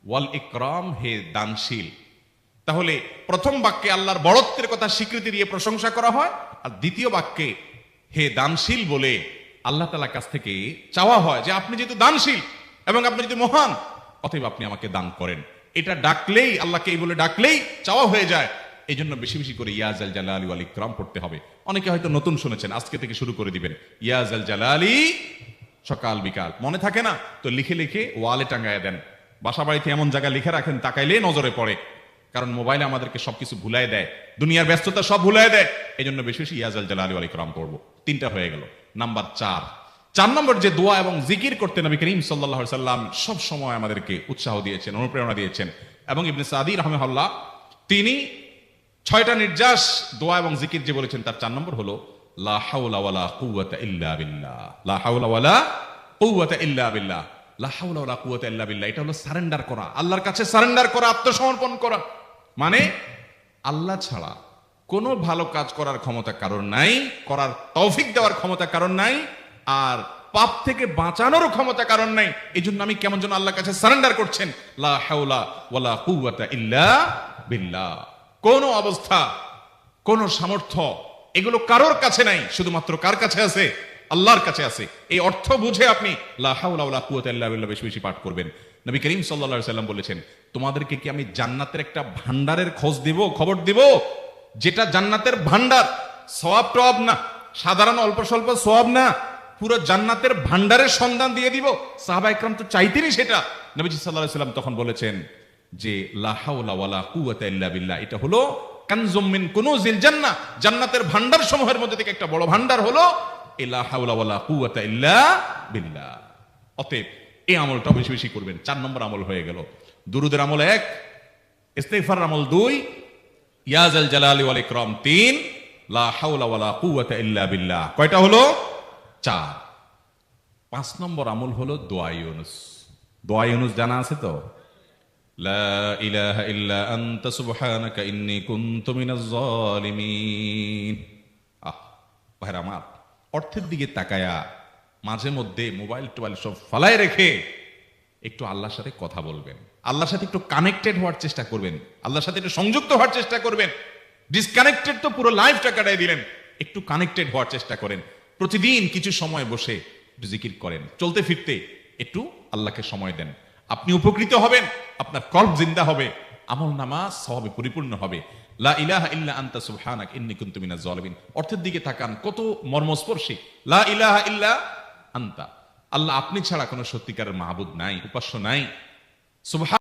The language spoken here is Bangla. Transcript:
ওয়াল ইকরাম, হে দানশীল। তাহলে প্রথম বাক্যে আল্লাহর বড়ত্বের কথা স্বীকৃতি দিয়ে প্রশংসা করা হয়, আর দ্বিতীয় বাক্যে হে দানশীল বলে আল্লাহ তাআলার কাছ থেকে চাওয়া হয় যে আপনি যেহেতু দানশীল এবং আপনি যদি মহান, অতএব আপনি আমাকে দান করেন। এটা ডাকলেই, আল্লাহকে এই বলে ডাকলেই চাওয়া হয়ে যায়। এই জন্য বেশি বেশি করে ইয়া জাল জালালি ওয়াল ইকরাম পড়তে হবে। অনেকে হয়তো নতুন শুনেছেন, আজকে থেকে শুরু করে দিবেন ইয়া জাল জালালি, সকাল বিকাল মনে থাকে না তো লিখে লিখে ওয়ালে টাঙ্গায় দেন। বাসা বাড়িতে এমন জায়গায় লিখে রাখেন তাকাইলে নজরে পড়ে, কারণ মোবাইলে আমাদেরকে সবকিছু ভুলাই দেয়, দুনিয়ার ব্যস্ততা সব ভুলাই দেয়। এই জন্য বেশি বেশি ইয়া জাল জালালি ওয়াল ইকরাম পড়বো। 3টা হয়ে গেল। নাম্বার 4 নম্বর যে দোয়া এবং জিকির করতে নবী করিম সাল্লাল্লাহু আলাইহি সাল্লাম সব সময় আমাদেরকে উৎসাহ দিয়েছেন, অনুপ্রেরণা দিয়েছেন। এবং ইবনে সাদি রাহিমাহুল্লাহ তিনি 6টা নির্যাস দোয়া এবং জিকির যে বলেছেন তার 4 নম্বর হলো লা হাওলা ওয়ালা কুওয়াতা ইল্লা বিল্লাহ। লা হাওলা ওয়ালা কুওয়াতা ইল্লা বিল্লাহ। লা হাওলা ওয়ালা কুওয়াতা ইল্লা বিল্লাহ, এটা হলো সারেন্ডার করা, আল্লাহর কাছে সারেন্ডার করা, আত্মসমর্পণ করা। মানে আল্লাহ ছাড়া কোনো ভালো কাজ করার ক্ষমতা কারোর নাই, করার তৌফিক দেওয়ার ক্ষমতা কারোর নাই, আর পাপ থেকে বাঁচানোরও ক্ষমতা কারণ নাই। এই জন্য আমি কেমন যেন আল্লাহর কাছে সারেন্ডার করছেন, লা হাওলা ওয়ালা কুওয়াতা ইল্লা বিল্লাহ। কোন অবস্থা, কোন সামর্থ্য এগুলো কারোর কাছে নাই, শুধুমাত্র কার কাছে আছে? আল্লাহর কাছে আছে। এই অর্থ বুঝে আপনি লা হাওলা ওয়ালা কুওয়াতা ইল্লা বিল্লাহ বেশি বেশি পাঠ করবেন। নবী করিম সাল্লাল্লাহু আলাইহি সাল্লাম বলেছেন, তোমাদেরকে কি আমি জান্নাতের একটা ভান্ডারের খবর দিব, যেটা জান্নাতের ভান্ডার, সওয়াব টওয়াব না, সাধারণ অল্প স্বল্প সওয়াব না, পুরো জান্নাতের ভান্ডারের সন্ধান দিয়ে দিব। সাহাবা ইকরাম তো চাইতেনই সেটা। নবীজি সাল্লাল্লাহু আলাইহি সাল্লাম তখন বলেছেন যে লা হাওলা ওয়ালা কুওয়াতা ইল্লা বিল্লাহ, এটা হলো কানজুম মিন কুনুজিল জান্নাহ, জান্নাতের ভান্ডার সমূহের মধ্যে থেকে একটা বড় ভান্ডার হলো লা হাওলা ওয়ালা কুওয়াতা ইল্লা বিল্লাহ। অতএব এই আমলটা বেশি বেশি করবেন। 4 নম্বর আমল হয়ে গেল। দুরুদের আমল 1, ইস্তিগফার আমল 2, ইয়া জাল জালালি ওয়াল ইকরাম 3, লা হাওলা ওয়ালা কুওয়াতা ইল্লা বিল্লাহ। কয়টা হলো? 4। 5 নম্বর আমল হলো দোয়া ইউনুস। দোয়া ইউনুস জানা আছে তো? লা ইলাহা ইল্লা আনতা সুবহানাকা ইন্নী কুনতু মিনাজ জালিমিন। ভাইরা আমার, অর্থের দিকে তাকায়া মাঝে মধ্যে মোবাইল টোবাইল সব ফালায় রেখে একটু আল্লাহর সাথে কথা বলবেন, আল্লাহর সাথে একটু কানেক্টেড হওয়ার চেষ্টা করবেন, আল্লাহর সাথে একটু সংযুক্ত হওয়ার চেষ্টা করবেন। ডিসকানেক্টেড তো পুরো লাইফটা কাটাই দিলেন, একটু কানেক্টেড হওয়ার চেষ্টা করেন। প্রতিদিন কিছু সময় বসে একটু জিকির করেন, চলতে ফিরতে একটু আল্লাহকে সময় দেন। আপনি উপকৃত হবেন, আপনার কলব জিন্দা হবে, আমল নামা সওয়াবে পরিপূর্ণ হবে। লা ইলাহা ইল্লা আনতা সুবহানাকা ইন্নী কুনতু মিনাজ জালিমিন। অর্থের দিকে তাকান, কত মর্মস্পর্শী। লা ইলাহা ইল্লা আনতা, আল্লাহ আপনি ছাড়া কোনো সত্যিকারের মাহবুদ নাই, উপাস্য নাই। সুবহান